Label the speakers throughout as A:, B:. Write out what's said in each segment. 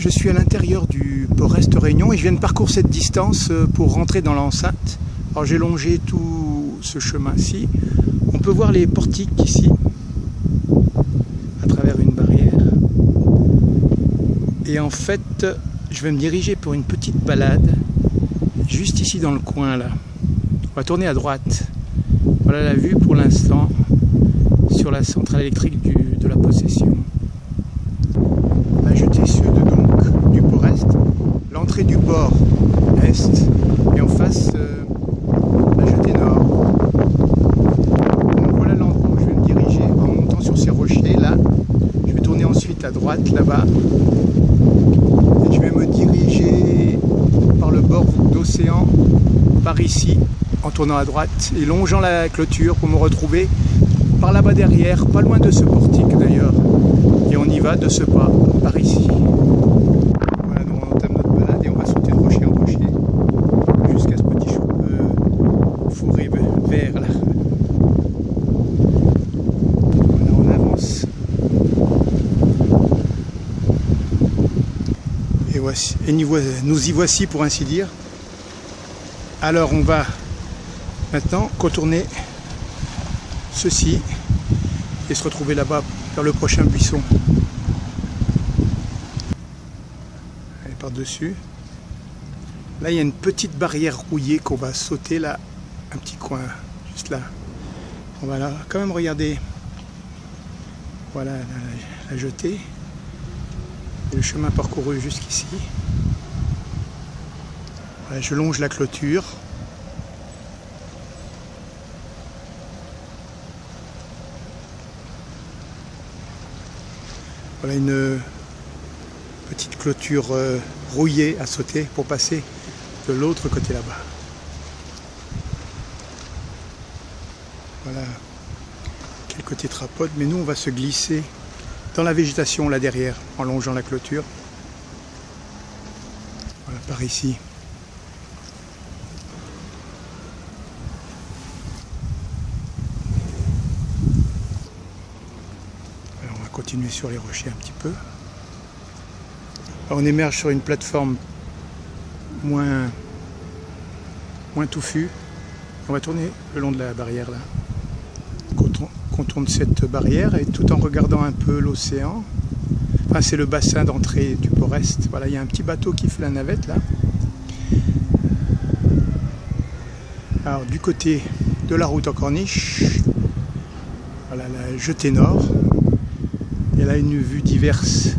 A: Je suis à l'intérieur du Port Est Réunion et je viens de parcourir cette distance pour rentrer dans l'enceinte. Alors j'ai longé tout ce chemin-ci. On peut voir les portiques ici, à travers une barrière. Et en fait, je vais me diriger pour une petite balade, juste ici dans le coin là. On va tourner à droite. Voilà la vue pour l'instant sur la centrale électrique de la Possession. La jetée sud donc du port Est, l'entrée du port Est et en face la jetée Nord. Donc voilà l'endroit où je vais me diriger en montant sur ces rochers là. Je vais tourner ensuite à droite là-bas et je vais me diriger par le bord d'océan par ici en tournant à droite et longeant la clôture pour me retrouver par là-bas derrière, pas loin de ce portique d'ailleurs. Et on y va de ce pas, par ici. Voilà, donc on entame notre balade et on va sauter de rocher en rocher jusqu'à ce petit fourré vert là. Voilà, on avance. Et voici, et nous y voici pour ainsi dire. Alors on va maintenant contourner ceci et se retrouver là-bas vers le prochain buisson. Allez, par-dessus. Là, il y a une petite barrière rouillée qu'on va sauter là, un petit coin, juste là. On va là, quand même regarder. Voilà la jetée. Et le chemin parcouru jusqu'ici. Voilà, je longe la clôture. Voilà une petite clôture rouillée à sauter pour passer de l'autre côté là-bas. Voilà quel côté trapode, mais nous on va se glisser dans la végétation là derrière en longeant la clôture. Voilà par ici. Continuer sur les rochers un petit peu. Alors on émerge sur une plateforme moins touffue. On va tourner le long de la barrière là. Contourne cette barrière et tout en regardant un peu l'océan. Enfin, c'est le bassin d'entrée du port Est. Voilà, il y a un petit bateau qui fait la navette là. Alors du côté de la route en corniche, voilà la jetée Nord. Et là une vue diverse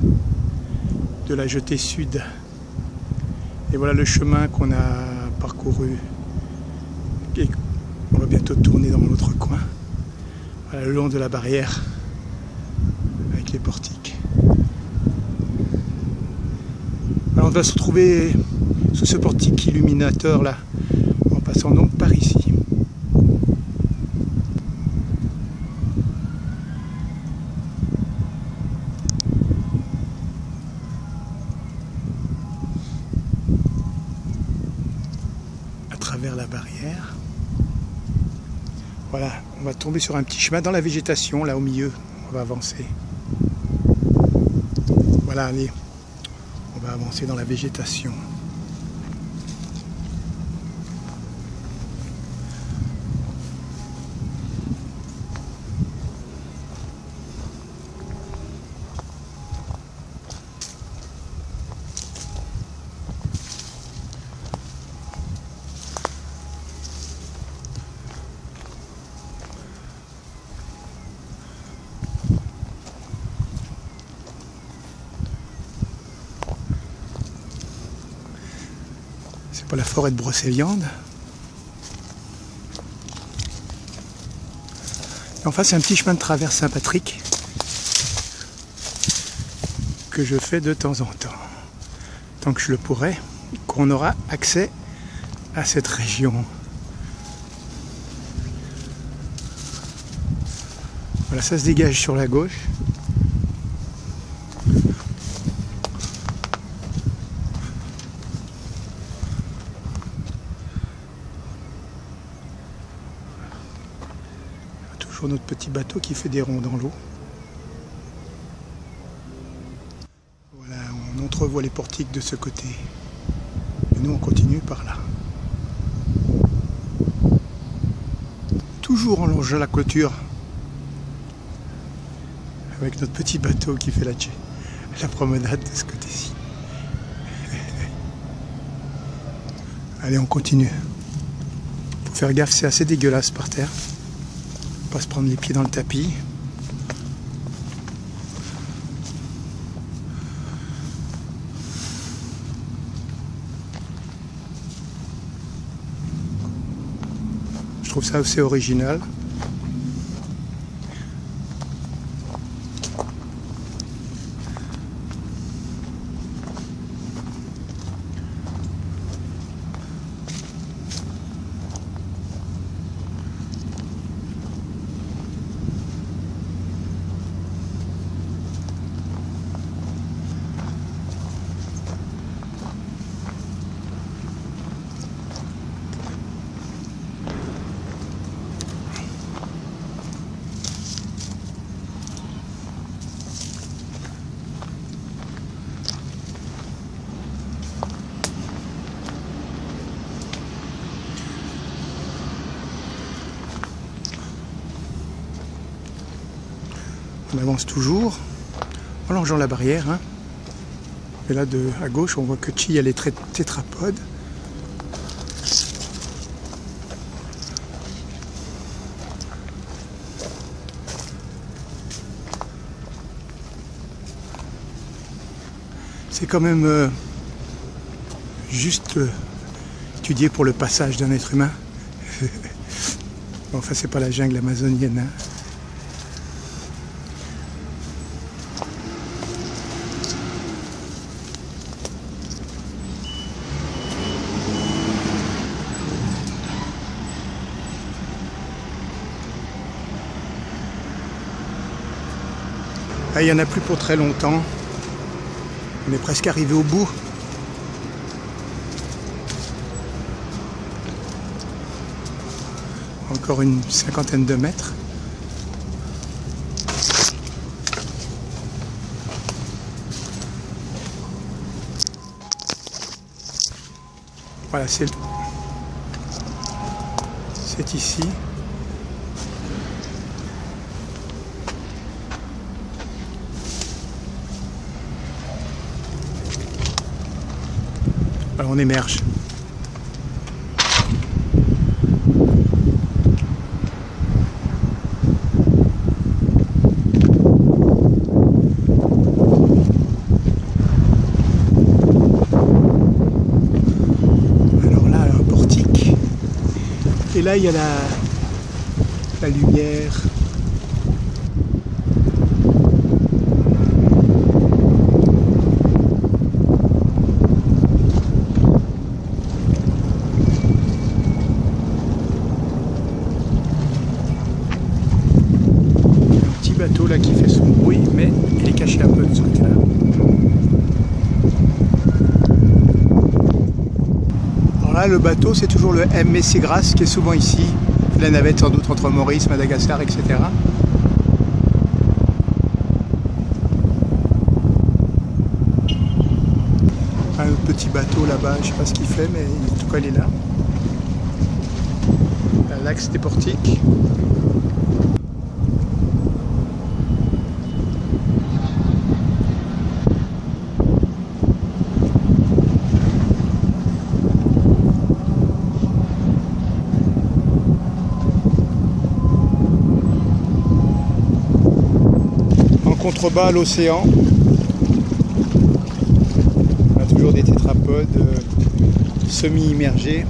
A: de la jetée sud. Et voilà le chemin qu'on a parcouru. Et on va bientôt tourner dans l'autre coin. Voilà le long de la barrière avec les portiques. Alors on va se retrouver sous ce portique illuminateur là, en passant donc par ici. Vers la barrière. Voilà, on va tomber sur un petit chemin dans la végétation, là au milieu. On va avancer. Voilà, allez, on va avancer dans la végétation. C'est pas la forêt de Brocéliande. Et en face, c'est un petit chemin de traverse Saint-Patrick que je fais de temps en temps. Tant que je le pourrai, qu'on aura accès à cette région. Voilà, ça se dégage sur la gauche. Toujours notre petit bateau qui fait des ronds dans l'eau. Voilà, entrevoit les portiques de ce côté. Et nous on continue par là. Toujours en longeant la clôture. Avec notre petit bateau qui fait la promenade de ce côté-ci. Allez, on continue. Faut faire gaffe, c'est assez dégueulasse par terre. Faut pas se prendre les pieds dans le tapis. Je trouve ça assez original. On avance toujours en longeant la barrière. Hein. Et là, à gauche, on voit que Chi a les tétrapodes. C'est quand même juste étudié pour le passage d'un être humain. Bon, enfin, c'est pas la jungle amazonienne. Hein. Ah, il n'y en a plus pour très longtemps. On est presque arrivé au bout. Encore une cinquantaine de mètres. Voilà, c'est ici. Alors on émerge. Alors là, un portique. Et là, il y a la lumière. Bateau là qui fait son bruit, mais il est caché un peu de ce côté-là. Alors là, le bateau, c'est toujours le MSC Seagrass qui est souvent ici. La navette sans doute entre Maurice, Madagascar, etc. Un petit bateau là-bas, je ne sais pas ce qu'il fait, mais en tout cas il est là. L'axe des portiques. Contrebas à l'océan. On a toujours des tétrapodes semi-immergés.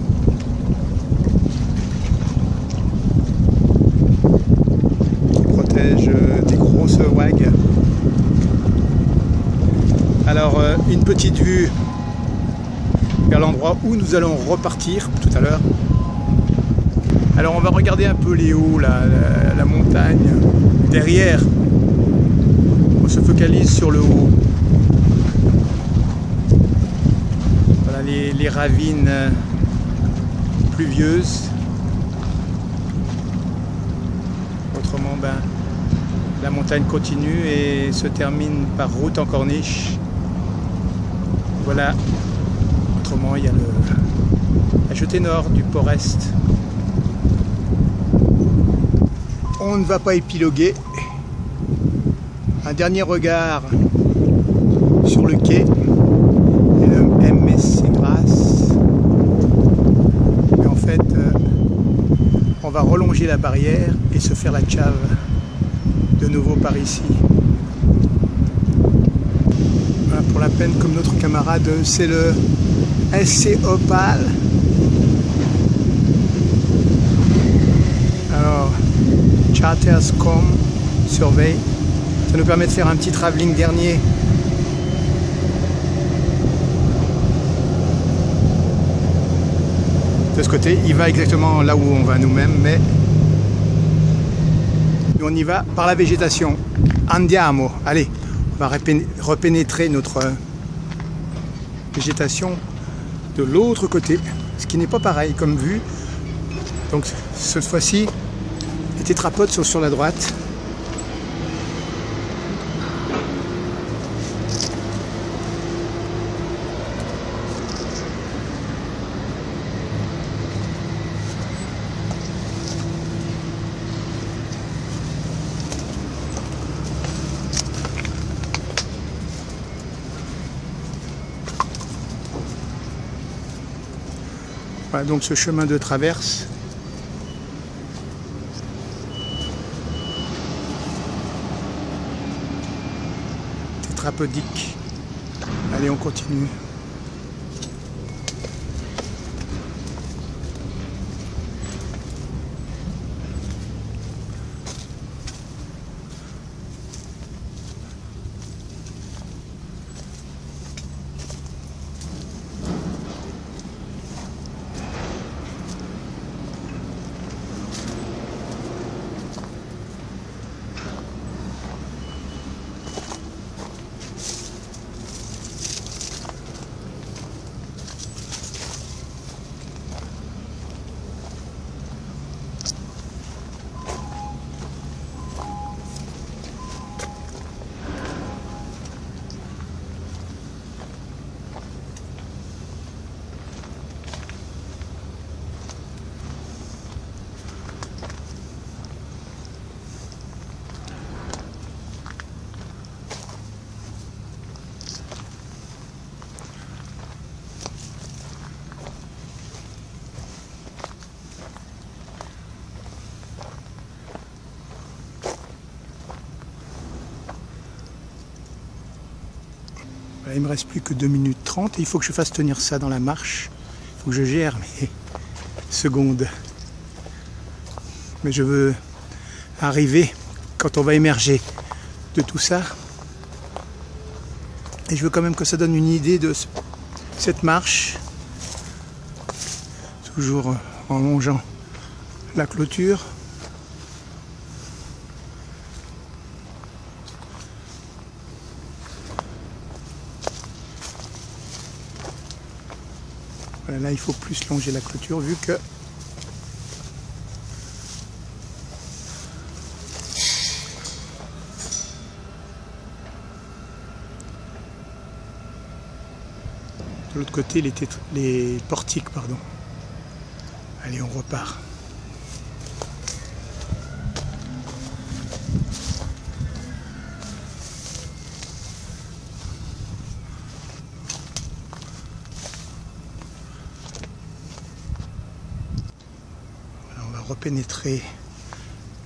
A: Qui protègent des grosses vagues. Alors une petite vue vers l'endroit où nous allons repartir tout à l'heure. Alors on va regarder un peu les hauts, la montagne derrière. On se focalise sur le haut. Voilà les ravines pluvieuses. Autrement, la montagne continue et se termine par route en corniche. voilà. Autrement, il y a la jetée nord du port Est. On ne va pas épiloguer. Un dernier regard sur le quai et le MSC Grasse. Et en fait, on va relonger la barrière et se faire la tchave de nouveau par ici. Voilà, pour la peine, comme notre camarade, c'est le SC Opale. Alors, Charters.com surveille. Ça nous permet de faire un petit travelling dernier. De ce côté, il va exactement là où on va nous-mêmes, mais nous on y va par la végétation. Andiamo. Allez, on va repénétrer notre végétation de l'autre côté, ce qui n'est pas pareil comme vue. Donc cette fois-ci, les tétrapodes sont sur la droite. Voilà donc ce chemin de traverse. Tétrapodique. Allez, on continue. Il me reste plus que 2 minutes 30 et il faut que je fasse tenir ça dans la marche. Il faut que je gère mes secondes. Mais je veux arriver quand on va émerger de tout ça. Et je veux quand même que ça donne une idée de cette marche. Toujours en longeant la clôture. Là, il faut plus longer la clôture vu que de l'autre côté les portiques, pardon. Allez, on repart. Repénétrer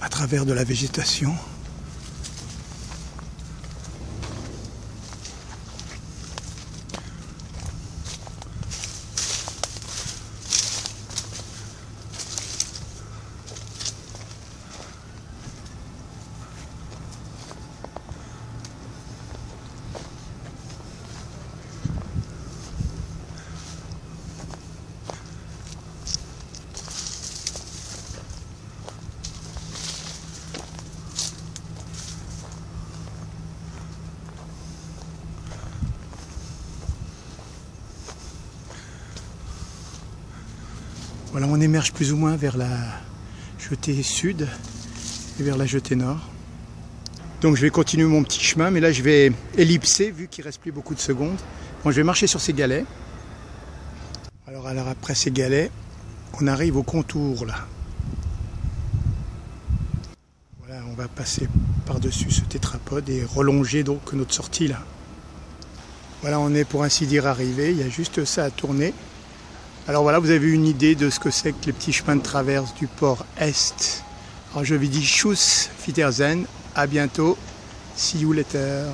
A: à travers de la végétation. Voilà, on émerge plus ou moins vers la jetée sud et vers la jetée nord. Donc je vais continuer mon petit chemin, mais là je vais ellipser vu qu'il ne reste plus beaucoup de secondes. Bon, je vais marcher sur ces galets. Alors après ces galets, on arrive au contour là. Voilà, on va passer par-dessus ce tétrapode et relonger donc notre sortie là. Voilà, on est pour ainsi dire arrivé, il y a juste ça à tourner. Alors voilà, vous avez une idée de ce que c'est que les petits chemins de traverse du port Est. Alors je vous dis tchuss, Wiedersehen, à bientôt, see you later.